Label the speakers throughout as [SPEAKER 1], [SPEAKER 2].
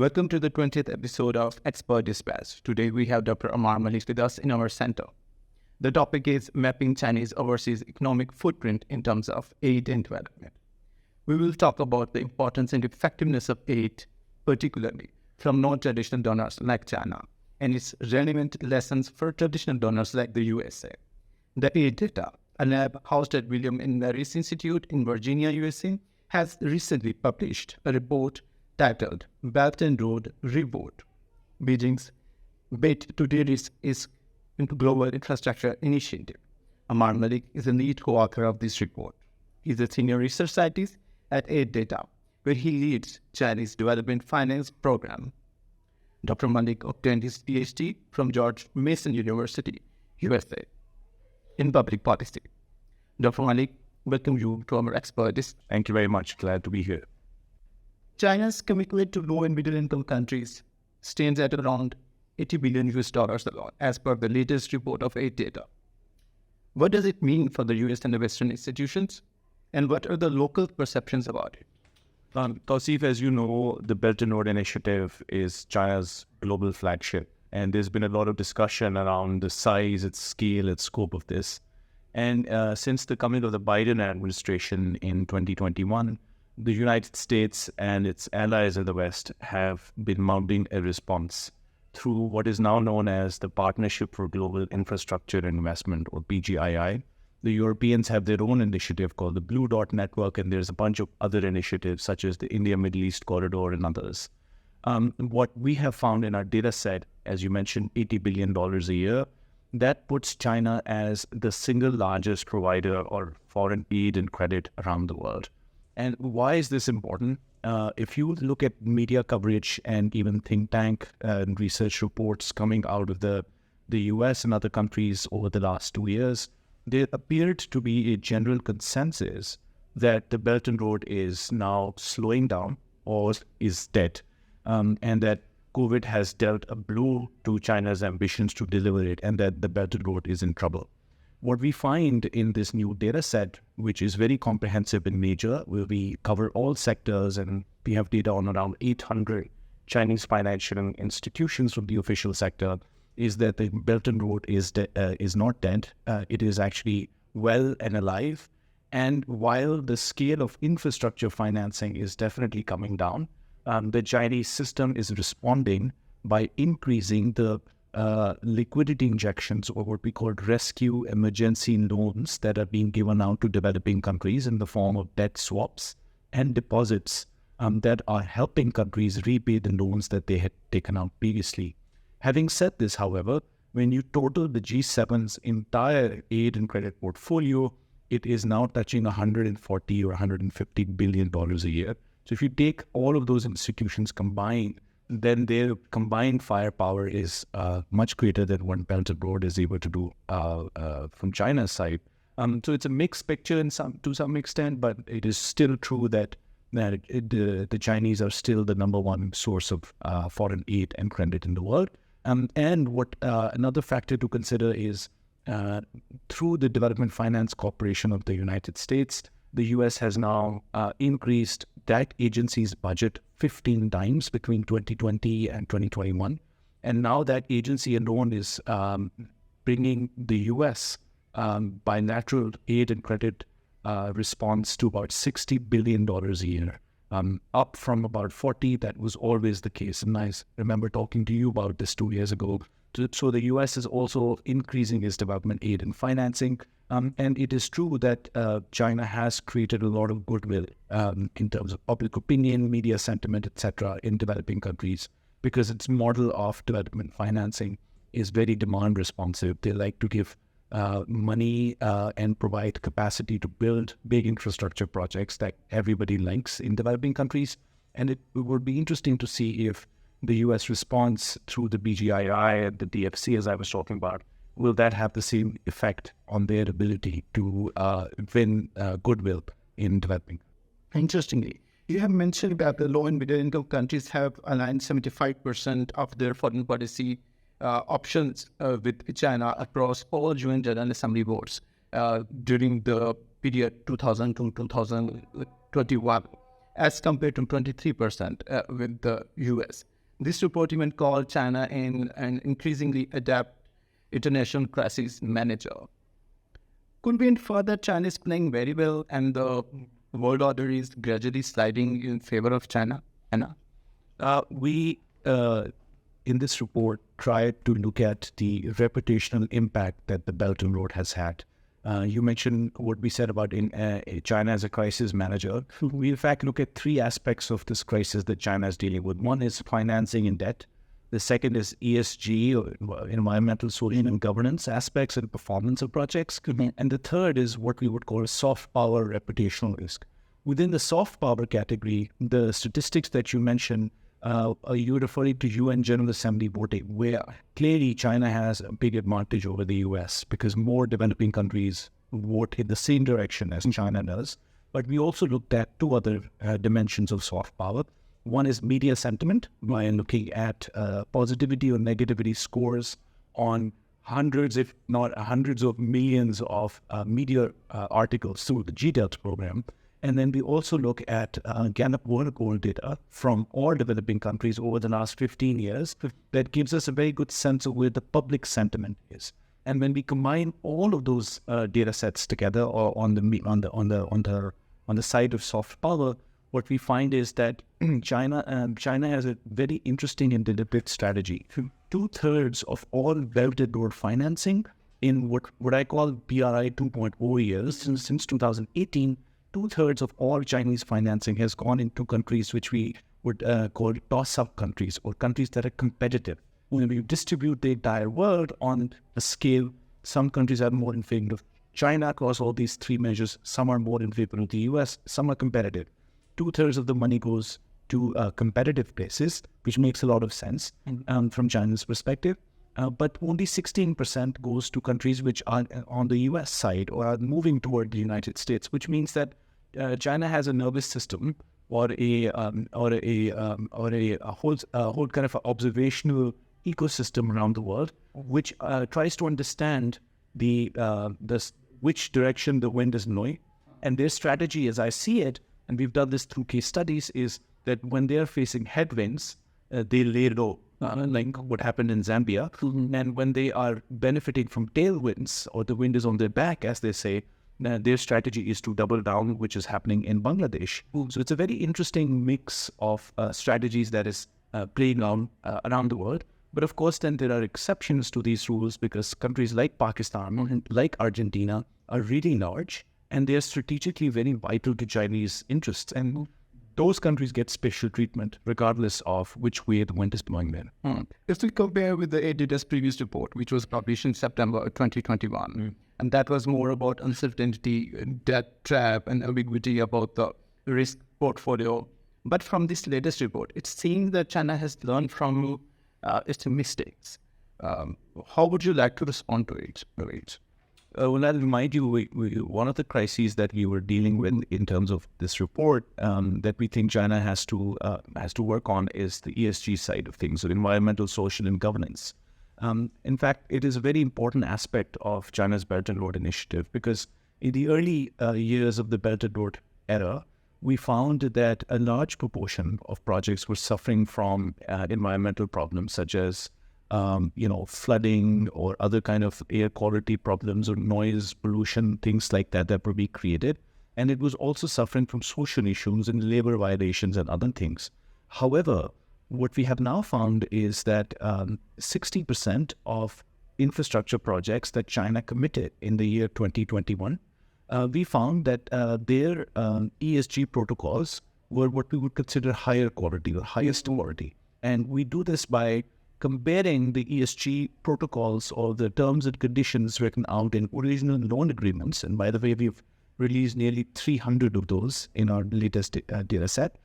[SPEAKER 1] Welcome to the 20th episode of Expert Dispatch. Today we have Dr. Ammar Malik with us in our center. The topic is mapping Chinese overseas economic footprint in terms of aid and development. We will talk about the importance and effectiveness of aid, particularly from non-traditional donors like China, and its relevant lessons for traditional donors like the USA. The AidData, a lab housed at William and Mary's Institute in Virginia, USA, has recently published a report titled Belt and Road Report, Beijing's Bet to de-risk is into Global Infrastructure Initiative. Ammar Malik is the lead co-author of this report. He is a senior research scientist at AidData, where he leads Chinese Development Finance Program. Dr. Malik obtained his PhD from George Mason University, USA, in public policy. Dr. Malik, welcome you to our expert.
[SPEAKER 2] Thank you very much. Glad to be here.
[SPEAKER 1] China's commitment to low and middle income countries stands at around $80 billion alone, as per the latest report of AidData. What does it mean for the US and the Western institutions? And what are the local perceptions about it?
[SPEAKER 2] Tausif, as you know, the Belt and Road Initiative is China's global flagship. And there's been a lot of discussion around the size, its scale, its scope of this. And since the coming of the Biden administration in 2021, the United States and its allies in the West have been mounting a response through what is now known as the Partnership for Global Infrastructure Investment, or PGII. The Europeans have their own initiative called the Blue Dot Network, and there's a bunch of other initiatives such as the India-Middle East Corridor and others. What we have found in our data set, as you mentioned, $80 billion a year, that puts China as the single largest provider of foreign aid and credit around the world. And why is this important? If you look at media coverage and even think tank and research reports coming out of the US and other countries over the last 2 years, there appeared to be a general consensus that the Belt and Road is now slowing down or is dead, and that COVID has dealt a blow to China's ambitions to deliver it, and that the Belt and Road is in trouble. What we find in this new data set, which is very comprehensive in nature, where we cover all sectors and we have data on around 800 Chinese financial institutions from the official sector, is that the Belt and Road is not dead. It is actually well and alive. And while the scale of infrastructure financing is definitely coming down, the Chinese system is responding by increasing the liquidity injections, or what we call rescue emergency loans, that are being given out to developing countries in the form of debt swaps and deposits that are helping countries repay the loans that they had taken out previously. Having said this, however, when you total the G7's entire aid and credit portfolio, it is now touching $140 or $150 billion a year. So if you take all of those institutions combined, then their combined firepower is much greater than what Belt and Road is able to do from China's side. So it's a mixed picture to some extent, but it is still true that the Chinese are still the number one source of foreign aid and credit in the world. And what another factor to consider is through the Development Finance Corporation of the United States, the US has now increased that agency's budget 15 times between 2020 and 2021. And now that agency alone is bringing the US bilateral aid and credit response to about $60 billion a year, up from about 40. That was always the case. And I remember talking to you about this 2 years ago. So the US is also increasing its development aid and financing. And it is true that China has created a lot of goodwill in terms of public opinion, media sentiment, etc. in developing countries, because its model of development financing is very demand responsive. They like to give money and provide capacity to build big infrastructure projects that everybody likes in developing countries. And it would be interesting to see if the US response through the PGII and the DFC, as I was talking about, will that have the same effect on their ability to win goodwill in developing?
[SPEAKER 1] Interestingly, you have mentioned that the low and middle income countries have aligned 75% of their foreign policy options with China across all UN General Assembly boards during the period 2000 to 2021, as compared to 23% with the US. This report even called China an increasingly adept international crisis manager. Could we infer that China is playing very well and the world order is gradually sliding in favor of China? Anna?
[SPEAKER 2] We, in this report, tried to look at the reputational impact that the Belt and Road has had. You mentioned what we said about China as a crisis manager. We, in fact, look at three aspects of this crisis that China is dealing with. One is financing and debt. The second is ESG, or environmental, social, and governance aspects and performance of projects. And the third is what we would call a soft power reputational risk. Within the soft power category, the statistics that you mentioned, you're referring to UN General Assembly voting, where clearly China has a big advantage over the US because more developing countries vote in the same direction as China does. But we also looked at two other dimensions of soft power. One is media sentiment, by looking at positivity or negativity scores on hundreds, if not hundreds of millions of media articles through the GDELT program. And then we also look at Gallup World Goal data from all developing countries over the last 15 years. That gives us a very good sense of where the public sentiment is. And when we combine all of those data sets together, or on the side of soft power, what we find is that China has a very interesting and deliberate strategy. 2/3 of all Belt and Road financing in what I call BRI 2.0 years, since 2018, 2/3 of all Chinese financing has gone into countries which we would call toss-up countries, or countries that are competitive. When we distribute the entire world on a scale, some countries are more in favor of China across all these three measures. Some are more in favor of the US, some are competitive. 2/3 of the money goes to competitive places, which makes a lot of sense from China's perspective. But only 16% goes to countries which are on the US side or are moving toward the United States, which means that China has a nervous system or a whole kind of observational ecosystem around the world, which tries to understand which direction the wind is blowing. And their strategy, as I see it, and we've done this through case studies, is that when they are facing headwinds, they lay low, like what happened in Zambia. And when they are benefiting from tailwinds, or the wind is on their back, as they say, their strategy is to double down, which is happening in Bangladesh. So it's a very interesting mix of strategies that is playing out around the world. But of course, then there are exceptions to these rules, because countries like Pakistan, like Argentina, are really large, and they are strategically very vital to Chinese interests. And those countries get special treatment regardless of which way the wind is blowing there.
[SPEAKER 1] If we compare with the AidData's previous report, which was published in September 2021, and that was more about uncertainty, debt trap, and ambiguity about the risk portfolio. But from this latest report, it seems that China has learned from its mistakes. How would you like to respond to it?
[SPEAKER 2] Well, I'll remind you, one of the crises that we were dealing with in terms of this report that we think China has to work on is the ESG side of things, so environmental, social, and governance. In fact, it is a very important aspect of China's Belt and Road Initiative, because in the early years of the Belt and Road era, we found that a large proportion of projects were suffering from environmental problems, such as flooding or other kind of air quality problems or noise pollution, things like that were being created. And it was also suffering from social issues and labor violations and other things. However, what we have now found is that 60% of infrastructure projects that China committed in the year 2021, we found that their ESG protocols were what we would consider higher quality or highest quality. And we do this by comparing the ESG protocols or the terms and conditions written out in original loan agreements. And by the way, we've released nearly 300 of those in our latest data set.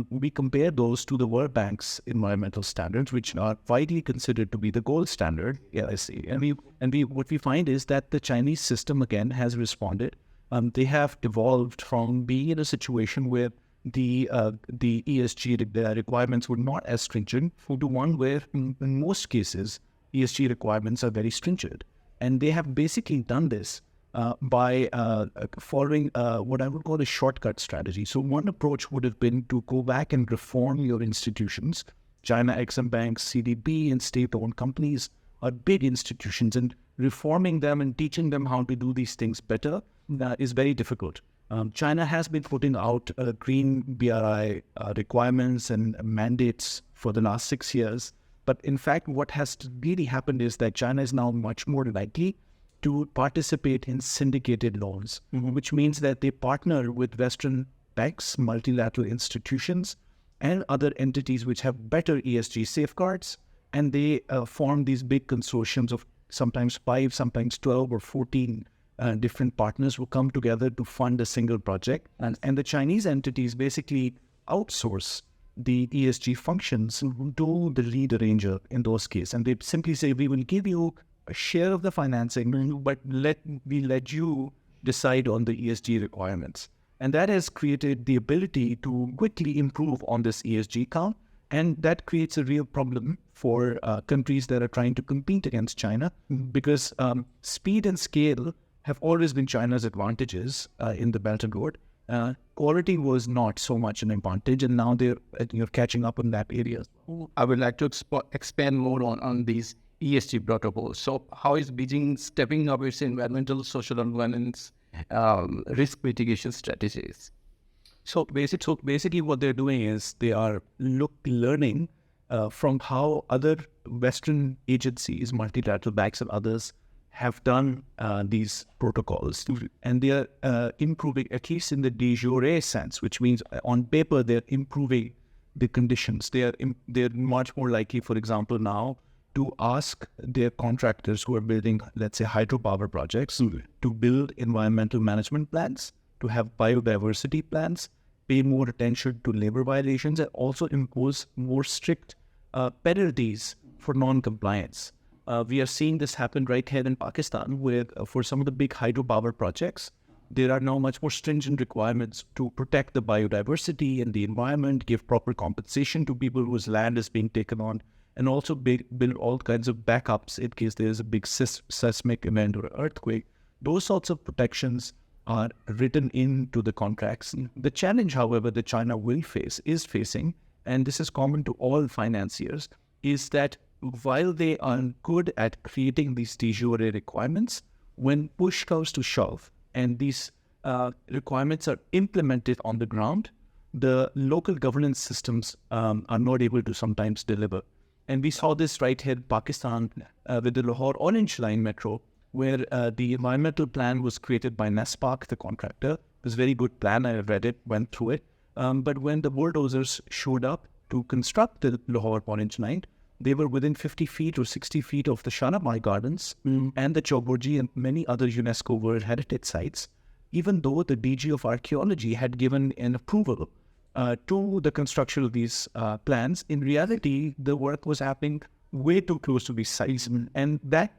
[SPEAKER 2] We compare those to the World Bank's environmental standards, which are widely considered to be the gold standard. What we find is that the Chinese system, again, has responded. They have evolved from being in a situation where the ESG requirements were not as stringent to one where in most cases ESG requirements are very stringent. And they have basically done this by following what I would call a shortcut strategy. So one approach would have been to go back and reform your institutions China Exim Bank, CDB, and state-owned companies are big institutions, and reforming them and teaching them how to do these things better is very difficult. China has been putting out green BRI requirements and mandates for the last 6 years. But in fact, what has really happened is that China is now much more likely to participate in syndicated loans, which means that they partner with Western banks, multilateral institutions, and other entities which have better ESG safeguards, and they form these big consortiums of sometimes 5, sometimes 12 or 14 different partners who come together to fund a single project. And the Chinese entities basically outsource the ESG functions to the lead arranger in those cases. And they simply say, we will give you a share of the financing, but let you decide on the ESG requirements. And that has created the ability to quickly improve on this ESG count. And that creates a real problem for countries that are trying to compete against China, because speed and scale have always been China's advantages in the Belt and Road. Quality was not so much an advantage, and now they're catching up in that area.
[SPEAKER 1] I would like to expand more on these ESG protocols. So how is Beijing stepping up its environmental, social, and governance risk mitigation strategies?
[SPEAKER 2] So basically what they're doing is they are learning from how other Western agencies, multilateral banks and others have done these protocols. And they are improving, at least in the de jure sense, which means on paper they're improving the conditions. They're much more likely, for example, now to ask their contractors who are building, let's say, hydropower projects to build environmental management plans, to have biodiversity plans, pay more attention to labor violations, and also impose more strict penalties for non-compliance. We are seeing this happen right here in Pakistan, where for some of the big hydropower projects, there are now much more stringent requirements to protect the biodiversity and the environment, give proper compensation to people whose land is being taken on, and also build all kinds of backups in case there is a big seismic event or earthquake. Those sorts of protections are written into the contracts. The challenge, however, that China is facing, and this is common to all financiers, is that while they are good at creating these de jure requirements, when push comes to shove and these requirements are implemented on the ground, the local governance systems are not able to sometimes deliver. And we saw this right here in Pakistan with the Lahore Orange Line Metro, where the environmental plan was created by NESPAC, the contractor. It was a very good plan. I read it, went through it. But when the bulldozers showed up to construct the Lahore Orange Line, they were within 50 feet or 60 feet of the Shahnamai Gardens and the Chowburji and many other UNESCO World Heritage Sites, even though the DG of Archaeology had given an approval to the construction of these plans. In reality, the work was happening way too close to these sites, and that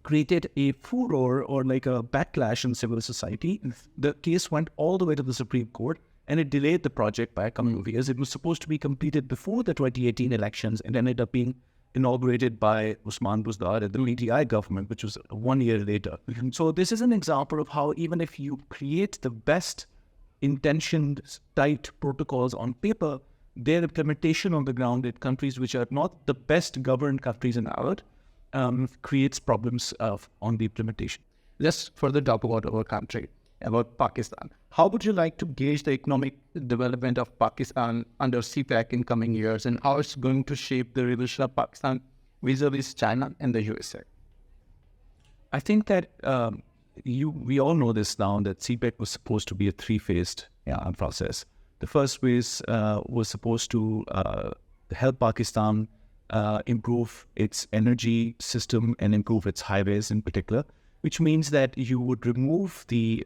[SPEAKER 2] created a furor or like a backlash in civil society. The case went all the way to the Supreme Court, and it delayed the project by a couple of years. It was supposed to be completed before the 2018 elections and ended up being inaugurated by Usman Buzdar and the PGII government, which was 1 year later. So this is an example of how even if you create the best intentioned tight protocols on paper, their implementation on the ground in countries which are not the best governed countries in the world creates problems on the implementation.
[SPEAKER 1] Let's further talk about our country, about Pakistan. How would you like to gauge the economic development of Pakistan under CPEC in coming years, and how it's going to shape the relation of Pakistan vis-a-vis China and the USA?
[SPEAKER 2] I think that we all know this now, that CPEC was supposed to be a three-phased process. The first phase was supposed to help Pakistan improve its energy system and improve its highways in particular, which means that you would remove the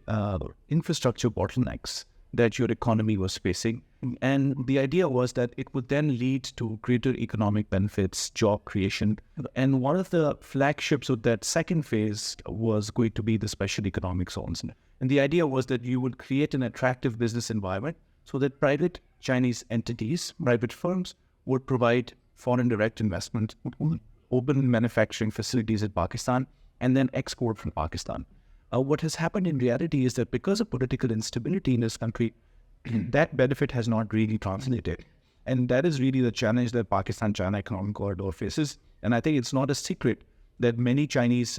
[SPEAKER 2] infrastructure bottlenecks that your economy was facing. And the idea was that it would then lead to greater economic benefits, job creation. And one of the flagships of that second phase was going to be the special economic zones. And the idea was that you would create an attractive business environment so that private Chinese entities, private firms, would provide foreign direct investment, open manufacturing facilities in Pakistan, and then export from Pakistan. What has happened in reality is that because of political instability in this country, that benefit has not really translated. And that is really the challenge that Pakistan-China economic corridor faces. And I think it's not a secret that many Chinese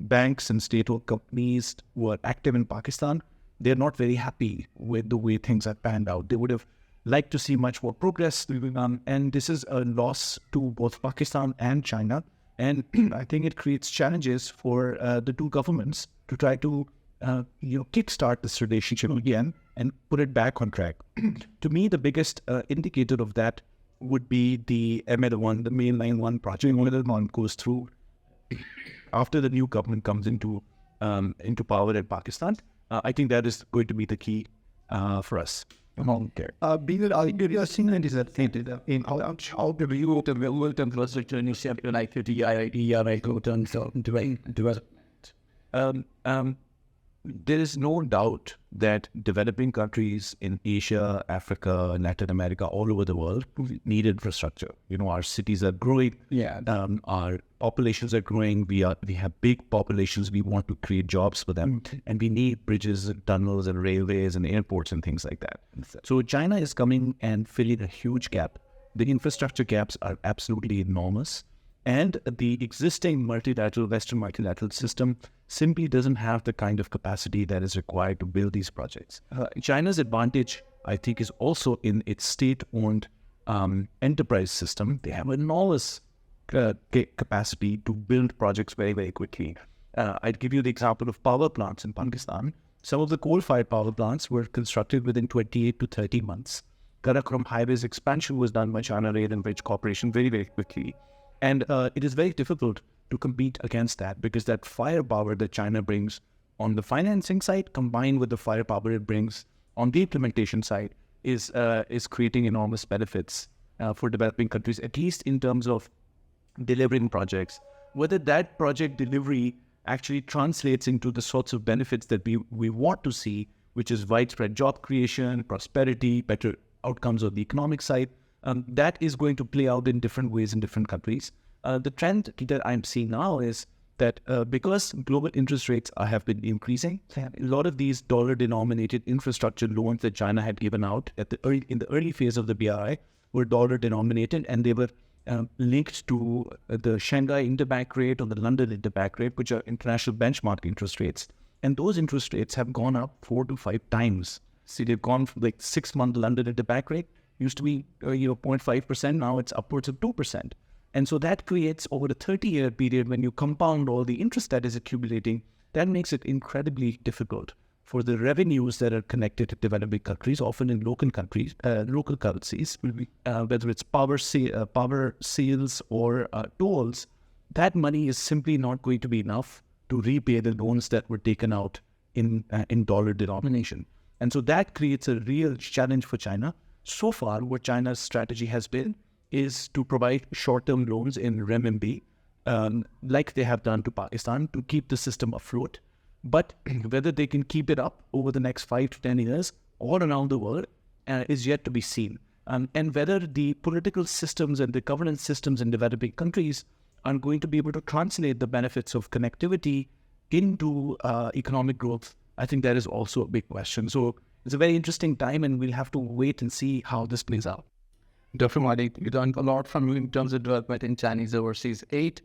[SPEAKER 2] banks and state-owned companies who are active in Pakistan, they're not very happy with the way things have panned out. They would have liked to see much more progress. And this is a loss to both Pakistan and China. And I think it creates challenges for the two governments to try to kickstart this relationship again and put it back on track. To me, the biggest indicator of that would be the ML1, the Mainline 1 project. ML1 goes through after the new government comes into power in Pakistan. I think that is going to be the key for us.
[SPEAKER 1] Okay. Being I think is that in how do you the world infrastructure initiative like the PGII go development?
[SPEAKER 2] There is no doubt that developing countries in Asia, Africa, Latin America, all over the world need infrastructure. Our cities are growing.
[SPEAKER 1] Yeah.
[SPEAKER 2] Our populations are growing. We have big populations. We want to create jobs for them. And we need bridges and tunnels and railways and airports and things like that. So China is coming and filling a huge gap. The infrastructure gaps are absolutely enormous. And the existing Western multilateral system simply doesn't have the kind of capacity that is required to build these projects. China's advantage, I think, is also in its state-owned enterprise system. They have enormous capacity to build projects very, very quickly. I'd give you the example of power plants in Pakistan. Some of the coal-fired power plants were constructed within 28 to 30 months. Karakoram Highway's expansion was done by China Rail and Bridge Corporation very, very quickly. And it is very difficult to compete against that because that firepower that China brings on the financing side combined with the firepower it brings on the implementation side is creating enormous benefits for developing countries, at least in terms of delivering projects. Whether that project delivery actually translates into the sorts of benefits that we want to see, which is widespread job creation, prosperity, better outcomes on the economic side, that is going to play out in different ways in different countries. The trend that I'm seeing now is that because global interest rates have been increasing, a lot of these dollar-denominated infrastructure loans that China had given out in the early phase of the BRI were dollar-denominated, and they were linked to the Shanghai interbank rate or the London interbank rate, which are international benchmark interest rates. And those interest rates have gone up 4 to 5 times. See, they've gone from like 6-month London interbank rate used to be 0.5%. Now it's upwards of 2%. And so that creates over a 30-year period, when you compound all the interest that is accumulating, that makes it incredibly difficult for the revenues that are connected to developing countries, often in local currencies, whether it's power sales or tolls. That money is simply not going to be enough to repay the loans that were taken out in dollar denomination. And so that creates a real challenge for China. So far, what China's strategy has been is to provide short-term loans in renminbi, like they have done to Pakistan, to keep the system afloat. But whether they can keep it up over the next 5 to 10 years all around the world is yet to be seen. And whether the political systems and the governance systems in developing countries are going to be able to translate the benefits of connectivity into economic growth, I think that is also a big question. So it's a very interesting time, and we'll have to wait and see how this plays out.
[SPEAKER 1] Dr. Malik, we learned a lot from you in terms of development in Chinese overseas aid.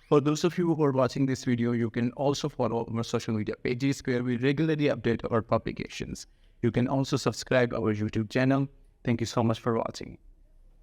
[SPEAKER 1] For those of you who are watching this video, you can also follow our social media pages where we regularly update our publications. You can also subscribe our YouTube channel. Thank you so much for watching.